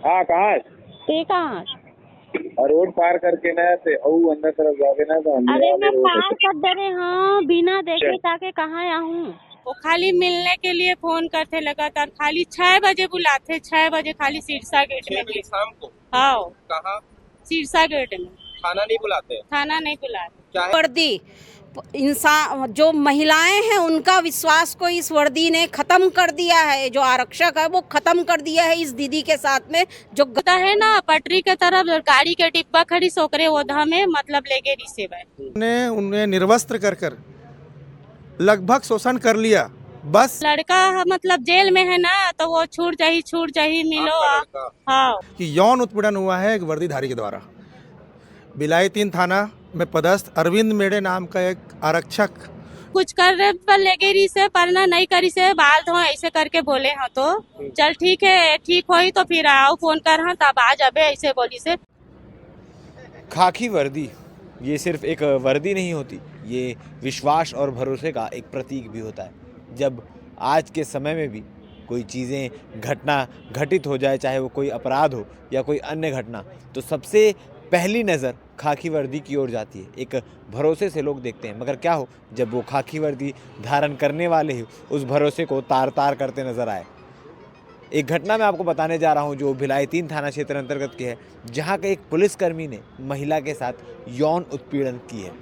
हाँ कहाँ है? ते कहाँ? और रोड पार करके ना से अंदर तरफ जाके ना तो अंदर अरे वाले मैं रोड पार कर दे रहे हाँ बिना देखे है। ताके कहाँ आऊँ। वो खाली मिलने के लिए फोन करते लगातार, खाली 6 बजे बुलाते, 6 बजे खाली सिरसा गेट में 6 बजे शाम को हाँ कहाँ? सिरसा गेट में। थाना नहीं बुलाते? थाना नहीं बुलाते। क्या है? वर्दी इंसान जो महिलाएं हैं उनका विश्वास को इस वर्दी ने खत्म कर दिया है। जो आरक्षक है वो खत्म कर दिया है इस दीदी के साथ में जो पता है ना पटरी के तरफ गाड़ी के डिब्बा खड़ी सोकरे ओधा में मतलब लेके रिसेव है। ने उन्हें निर्वस्त्र कर कर लगभग शोषण कर लिया। बस लड़का मतलब जेल में है ना तो वो छूट जाही मिलो आपका लड़का? हाँ कि यौन उत्पीड़न हुआ है एक वर्दीधारी के द्वारा। बिलाई 3 थाना में पदस्थ अरविंद मेड़े नाम का एक आरक्षक कुछ कर रहे पर लेके रिसे पर ना नहीं करी से बाल धो ऐसे करके बोले हाँ तो चल ठीक है ठीक होई तो फिर आओ फोन कर हाँ तब आ जाबे ऐसे बोली से। खाकी वर्दी ये सिर्फ एक वर्दी नहीं होती, ये विश्वास और भरोसे का एक प्रतीक भी होता है। जब आज के समय में भी कोई चीज़ें घटना घटित हो जाए, चाहे वो कोई अपराध हो या कोई अन्य घटना, तो सबसे पहली नज़र खाकी वर्दी की ओर जाती है। एक भरोसे से लोग देखते हैं, मगर क्या हो जब वो खाकी वर्दी धारण करने वाले ही उस भरोसे को तार तार करते नज़र आए। एक घटना मैं आपको बताने जा रहा हूं जो भिलाई 3 थाना क्षेत्र अंतर्गत की है, जहां के एक पुलिसकर्मी ने महिला के साथ यौन उत्पीड़न की है।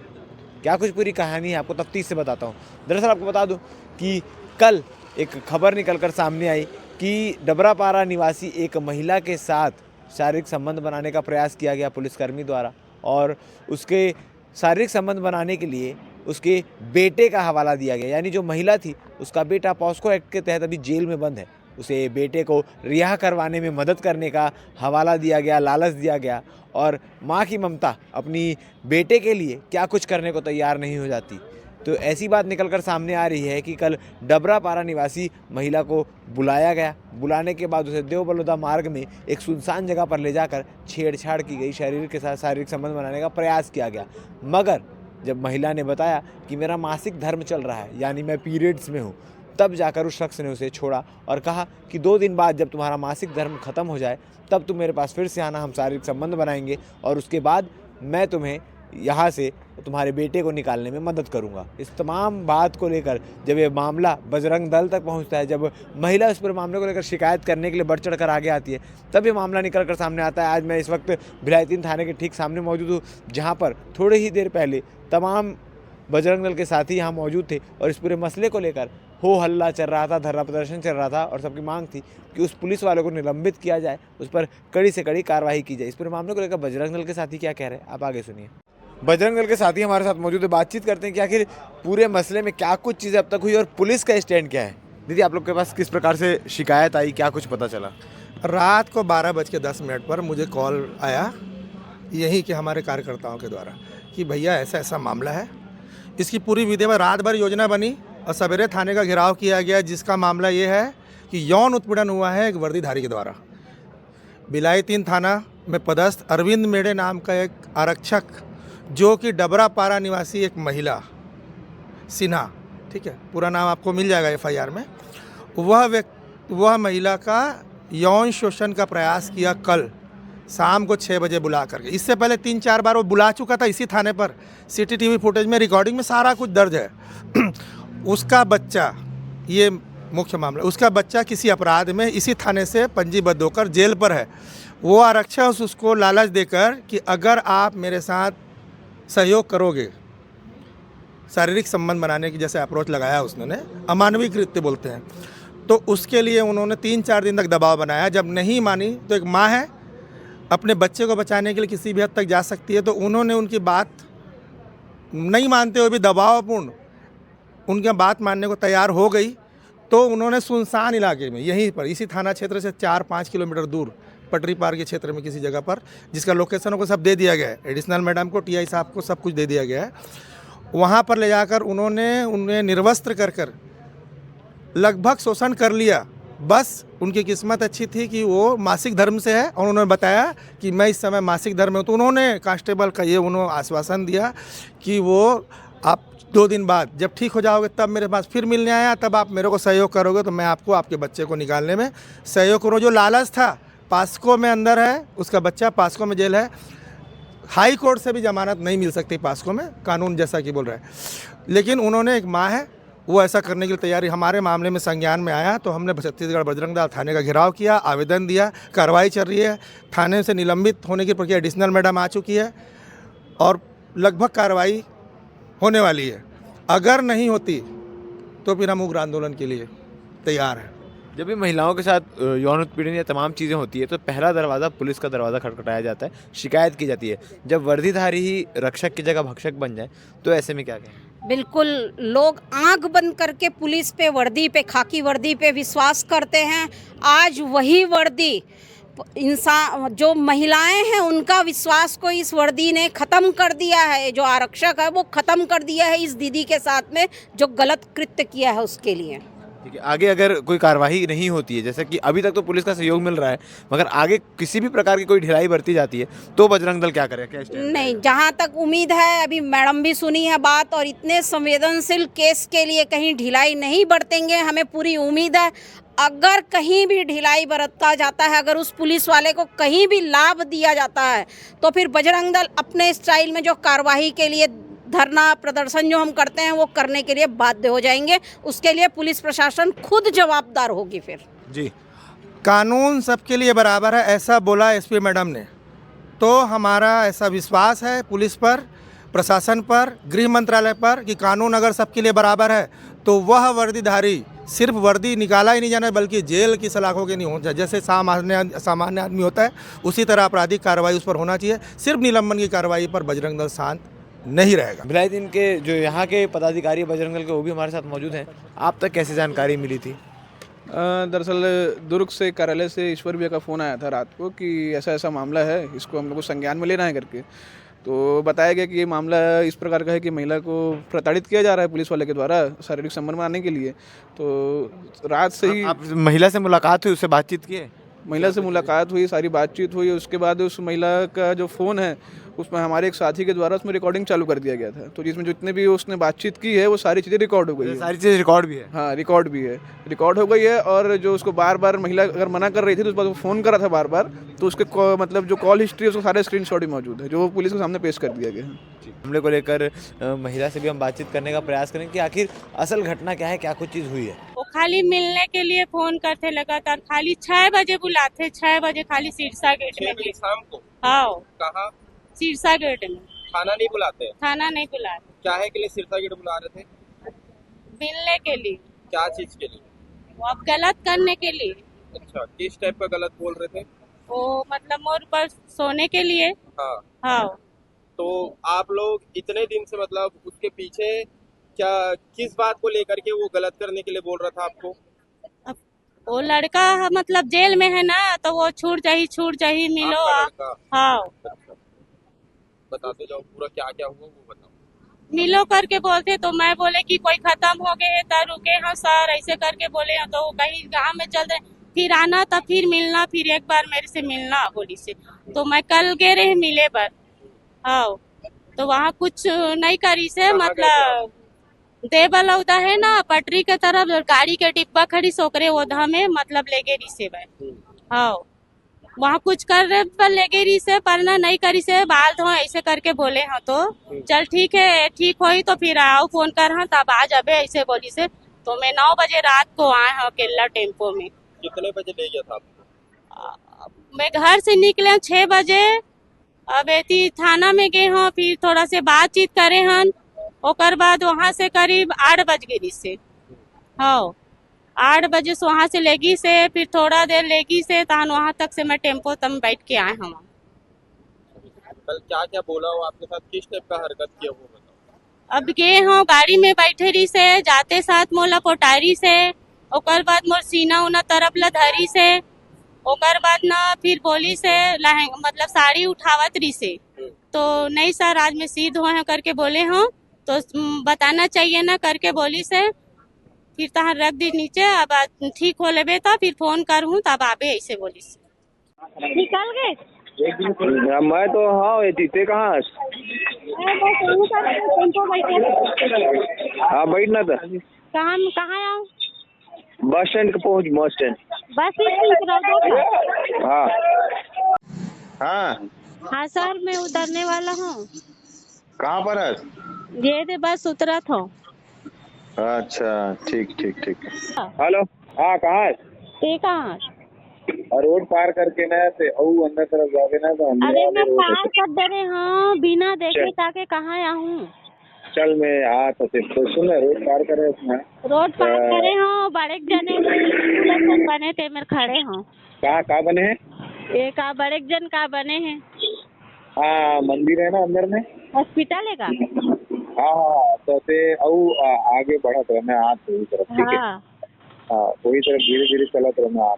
क्या कुछ पूरी कहानी है आपको तफ्तीश से बताता हूं। दरअसल आपको बता दूं कि कल एक खबर निकलकर सामने आई कि डबरापारा निवासी एक महिला के साथ शारीरिक संबंध बनाने का प्रयास किया गया पुलिसकर्मी द्वारा, और उसके शारीरिक संबंध बनाने के लिए उसके बेटे का हवाला दिया गया। यानी जो महिला थी उसका बेटा पॉस्को एक्ट के तहत अभी जेल में बंद है, उसे बेटे को रिहा करवाने में मदद करने का हवाला दिया गया, लालच दिया गया, और माँ की ममता अपनी बेटे के लिए क्या कुछ करने को तैयार नहीं हो जाती। तो ऐसी बात निकलकर सामने आ रही है कि कल डबरापारा निवासी महिला को बुलाया गया। बुलाने के बाद उसे देवबलौदा मार्ग में एक सुनसान जगह पर ले जाकर छेड़छाड़ की गई, शरीर के साथ शारीरिक संबंध बनाने का प्रयास किया गया। मगर जब महिला ने बताया कि मेरा मासिक धर्म चल रहा है, यानी मैं पीरियड्स में हूँ, तब जाकर उस शख्स ने उसे छोड़ा और कहा कि 2 दिन बाद जब तुम्हारा मासिक धर्म खत्म हो जाए तब तुम मेरे पास फिर से आना, हम शारीरिक संबंध बनाएंगे और उसके बाद मैं तुम्हें यहाँ से तुम्हारे बेटे को निकालने में मदद करूँगा। इस तमाम बात को लेकर जब ये मामला बजरंग दल तक पहुँचता है, जब महिला उस पर मामले को लेकर शिकायत करने के लिए बढ़ चढ़ कर आगे आती है, तब ये मामला निकल कर सामने आता है। आज मैं इस वक्त भिलाई 3 थाने के ठीक सामने मौजूद हूँ, जहाँ पर थोड़ी ही देर पहले तमाम बजरंग दल के साथी यहाँ मौजूद थे और इस पूरे मसले को लेकर हो हल्ला चल रहा था, धरना प्रदर्शन चल रहा था, और सबकी मांग थी कि उस पुलिस वाले को निलंबित किया जाए, उस पर कड़ी से कड़ी कार्रवाई की जाए। इस पूरे मामले को लेकर बजरंग दल के साथी क्या कह रहे हैं आप आगे सुनिए। बजरंग दल के साथी हमारे साथ मौजूद है, बातचीत करते हैं कि आखिर पूरे मसले में क्या कुछ चीज़ें अब तक हुई और पुलिस का स्टैंड क्या है। दीदी आप लोग के पास किस प्रकार से शिकायत आई, क्या कुछ पता चला? रात को 12:10 पर मुझे कॉल आया यही कि हमारे कार्यकर्ताओं के द्वारा कि भैया ऐसा ऐसा मामला है। इसकी पूरी विधि में रात भर योजना बनी और सवेरे थाने का घेराव किया गया, जिसका मामला ये है कि यौन उत्पीड़न हुआ है एक वर्दीधारी के द्वारा। बिलाई 3 थाना में पदस्थ अरविंद मेड़े नाम का एक आरक्षक, जो कि डबरापारा निवासी एक महिला सिन्हा, ठीक है, पूरा नाम आपको मिल जाएगा FIR में, वह महिला का यौन शोषण का प्रयास किया कल शाम को 6 बजे बुला करके। इससे पहले 3-4 बार वो बुला चुका था इसी थाने पर। CCTV फुटेज में, रिकॉर्डिंग में सारा कुछ दर्ज है। उसका बच्चा, ये मुख्य मामला, उसका बच्चा किसी अपराध में इसी थाने से पंजीबद्ध होकर जेल पर है। वो आरक्षक उसको लालच देकर कि अगर आप मेरे साथ सहयोग करोगे, शारीरिक संबंध बनाने की जैसे अप्रोच लगाया उसने, अमानवीय कृत्य बोलते हैं, तो उसके लिए उन्होंने 3-4 दिन तक दबाव बनाया। जब नहीं मानी तो एक माँ है, अपने बच्चे को बचाने के लिए किसी भी हद तक जा सकती है, तो उन्होंने उनकी बात नहीं मानते हुए भी दबावपूर्ण उनकी बात मानने को तैयार हो गई। तो उन्होंने सुनसान इलाके में, यहीं पर इसी थाना क्षेत्र से 4-5 किलोमीटर दूर पटरी पार के क्षेत्र में किसी जगह पर, जिसका लोकेशन को सब दे दिया गया है, एडिशनल मैडम को, TI साहब को सब कुछ दे दिया गया है, वहाँ पर ले जाकर उन्होंने उन्हें निर्वस्त्र कर कर लगभग शोषण कर लिया। बस उनकी किस्मत अच्छी थी कि वो मासिक धर्म से है, और उन्होंने बताया कि मैं इस समय मासिक धर्म में हूँ। तो उन्होंने कांस्टेबल का ये उन्होंने आश्वासन दिया कि वो आप 2 दिन बाद जब ठीक हो जाओगे तब मेरे पास फिर मिलने आया, तब आप मेरे को सहयोग करोगे तो मैं आपको आपके बच्चे को निकालने में सहयोग करूँ। जो लालच था पास्को में अंदर है, उसका बच्चा पास्को में जेल है। हाई कोर्ट से भी जमानत नहीं मिल सकती पास्को में, कानून जैसा कि बोल रहा है। लेकिन उन्होंने, एक माँ है, वो ऐसा करने की तैयारी, हमारे मामले में संज्ञान में आया तो हमने छत्तीसगढ़ बजरंग दल थाने का घेराव किया, आवेदन दिया, कार्रवाई चल रही है। थाने से निलंबित होने की प्रक्रिया एडिशनल मैडम आ चुकी है और लगभग कार्रवाई होने वाली है। अगर नहीं होती तो फिर हम उग्र आंदोलन के लिए तैयार हैं। जब भी महिलाओं के साथ यौन उत्पीड़न या तमाम चीज़ें होती है तो पहला दरवाज़ा पुलिस का दरवाज़ा खटखटाया जाता है, शिकायत की जाती है। जब वर्दीधारी ही रक्षक की जगह भक्षक बन जाए तो ऐसे में क्या कहें? बिल्कुल, लोग आंख बंद करके पुलिस पे, वर्दी पे, खाकी वर्दी पे विश्वास करते हैं। आज वही वर्दी इंसान, जो महिलाएं हैं, उनका विश्वास को इस वर्दी ने ख़त्म कर दिया है। जो आरक्षक है वो ख़त्म कर दिया है इस दीदी के साथ में जो गलत कृत्य किया है उसके लिए। ठीक है, आगे अगर कोई कार्रवाई नहीं होती है, जैसे कि अभी तक तो पुलिस का सहयोग मिल रहा है, मगर आगे किसी भी प्रकार की कोई ढिलाई बरती जाती है तो बजरंग दल क्या करे? क्या नहीं, जहाँ तक उम्मीद है, अभी मैडम भी सुनी है बात, और इतने संवेदनशील केस के लिए कहीं ढिलाई नहीं बरतेंगे। हमें पूरी उम्मीद है अगर कहीं भी ढिलाई बरता जाता है, अगर उस पुलिस वाले को कहीं भी लाभ दिया जाता है तो फिर बजरंग दल अपने स्टाइल में जो कार्रवाई के लिए धरना प्रदर्शन जो हम करते हैं वो करने के लिए बाध्य हो जाएंगे। उसके लिए पुलिस प्रशासन खुद जवाबदार होगी। फिर जी, कानून सबके लिए बराबर है, ऐसा बोला एसपी मैडम ने, तो हमारा ऐसा विश्वास है पुलिस पर, प्रशासन पर, गृह मंत्रालय पर कि कानून अगर सबके लिए बराबर है तो वह वर्दीधारी सिर्फ वर्दी निकाला ही नहीं जाना बल्कि जेल की सलाखों के नहीं होना चाहिए। जैसे सामान्य आदमी होता है उसी तरह आपराधिक कार्रवाई उस पर होना चाहिए। सिर्फ निलंबन की कार्रवाई पर बजरंग दल शांत नहीं रहेगा। भिलाई दिन के जो यहाँ के पदाधिकारी बजरंग दल के वो भी हमारे साथ मौजूद हैं। आप तक कैसे जानकारी मिली थी? दरअसल दुर्ग से कार्यालय से ईश्वर भैया का फ़ोन आया था रात को कि ऐसा ऐसा मामला है, इसको हम लोग को संज्ञान में लेना है करके। तो बताया गया कि ये मामला इस प्रकार का है कि महिला को प्रताड़ित किया जा रहा है पुलिस वाले के द्वारा शारीरिक संबंध बनाने के लिए। तो रात से ही आप महिला से मुलाकात हुई, उससे बातचीत किए? महिला से मुलाकात हुई, सारी बातचीत हुई। उसके बाद उस महिला का जो फ़ोन है उसमें हमारे एक साथी के द्वारा उसमें रिकॉर्डिंग चालू कर दिया गया था। तो जिसमें जितने भी उसने बातचीत की है वो सारी चीज़ें रिकॉर्ड हो गई है। सारी चीज़ें रिकॉर्ड भी है? हाँ, रिकॉर्ड भी है, रिकॉर्ड हो गई है। और जो उसको बार बार महिला अगर मना कर रही थी तो उस बार वो फ़ोन कर रहा था बार बार, तो उसके मतलब जो कॉल हिस्ट्री है उसके सारे स्क्रीनशॉट भी मौजूद है जो पुलिस के सामने पेश कर दिया गया है। मामले को लेकर महिला से भी हम बातचीत करने का प्रयास करेंगे कि आखिर असल घटना क्या है, क्या कुछ चीज़ हुई है। वो खाली मिलने के लिए फोन करते लगातार, खाली 6 बजे बुलाते, 6 बजे खाली सिरसा गेट में। शाम को? हाँ, कहाँ? सिरसा गेट में। थाना नहीं बुलाते? थाना नहीं बुलाते। क्या है के लिए सिरसा गेट बुला रहे थे? मिलने के लिए। क्या चीज के लिए? वो अब गलत करने के लिए। अच्छा, किस टाइप का गलत बोल रहे थे? वो मतलब मोर पर सोने के लिए। हाँ। हाँ। तो आप लोग इतने दिन से मतलब उसके पीछे क्या, किस बात को लेकर के वो गलत करने के लिए बोल रहा था आपको? वो लड़का मतलब जेल में है ना, तो वो छूट चाहिए मिलो। आपका लड़का? हाँ। अच्छा, बताते जाओ पूरा क्या क्या हुआ वो बताओ। मिलो करके बोलते तो मैं बोले कि कोई खत्म हो गए तो रुके हैं सर, ऐसे करके बोले हैं। तो कहीं गाँव में चल रहे, फिर आना था, फिर मिलना, फिर एक बार मेरे से मिलना बोली से। तो मैं कल गए रहे मिले पर। हाँ, तो वहाँ कुछ नहीं करी से, मतलब देवलौदा है ना पटरी के तरफ, गाड़ी के डिब्बा खड़ी सोकरे ओधा में मतलब ले गए रिसे भाई। हाँ, वहाँ कुछ कर रहे पर ले गई रिसे, पर ना नहीं करी से, बाल धो ऐसे करके बोले हैं। तो चल ठीक है, ठीक होई तो फिर आओ फोन कर हाँ तब आ जाबे ऐसे बोली से। तो मैं 9 बजे रात को आए हैं अकेला टेम्पो में। कितने बजे ले गया था आपको? मैं घर से निकले 6 बजे। अब ऐसी थाना में गए हैं, फिर थोड़ा से बातचीत करे हन, ओकर बाद वहाँ से करीब 8 बज गई से। हाँ, 8 बजे से वहाँ से लेगी से, फिर थोड़ा देर लेगी से तहन वहाँ तक से मैं टेम्पो तम बैठ के आए हम। कल क्या क्या बोला हो आपके साथ, किस टाइप का हरकत किया वो बताओ। अब गए हो गाड़ी में बैठे रही से, जाते साथ मोला पोटारी से, ओकर बाद मोर सीना उना तरफ ला धरी से, ओकर बाद ना फिर बोली से लहंगा मतलब साड़ी उठावत रही से। तो नहीं सर आज मैं सीध हुए हैं करके बोले हो, तो बताना चाहिए ना करके बोली से। फिर तहाँ रख दी नीचे, अब ठीक हो लेबे तो फिर फोन करूँ तब आबे ऐसे बोली से। निकल गए? मैं तो हाँ जीते कहाँ? हाँ बैठना था। कहाँ आऊँ? बस स्टैंड के पहुँच, बस स्टैंड। बस इतना था। हाँ हाँ। हाँ सर, मैं उतरने वाला हूँ। कहाँ पर है? ये दे बस उतरा था। अच्छा ठीक ठीक ठीक। हेलो, हाँ कहाँ है? ये कहाँ? और रोड पार करके ना से अंदर तरफ जाके ना तो अरे मैं रोड है। पार कर दे रहे हाँ, बिना देखे चल। ताके कहाँ आऊँ? चल मैं आ तो सुन रोड पार कर रहे उसमें। रोड पार करे हाँ, बड़े जने बने थे मेरे खड़े हाँ। कहाँ बने हैं? एक बड़े जन का बने हैं। हाँ मंदिर है ना अंदर में। हॉस्पिटल है का? हाँ हाँ तो ते आगे बढ़ा तो मैं हाथ वही तरफ ठीक है। हाँ हाँ वही तरफ धीरे धीरे चला तो मैं हाथ